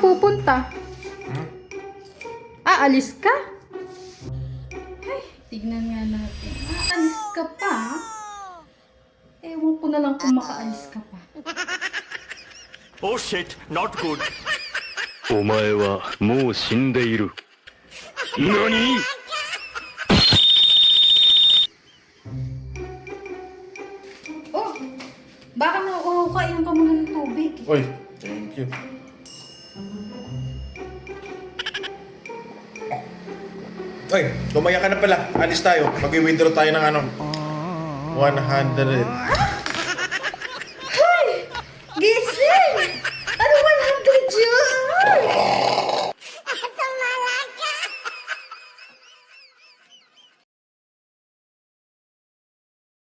pupunta? Aalis ka? Ay, tignan nga natin. Aalis ka pa? Ewan ko na lang kung makaalis ka pa. Oh shit, not good. お前はもう死んでいる。何？ Oh, baka nauukain ka muna ng tubig. Oy, thank you. Oy, lumaya ka na pala. Alis tayo. Mag-withdraw tayo ng 100.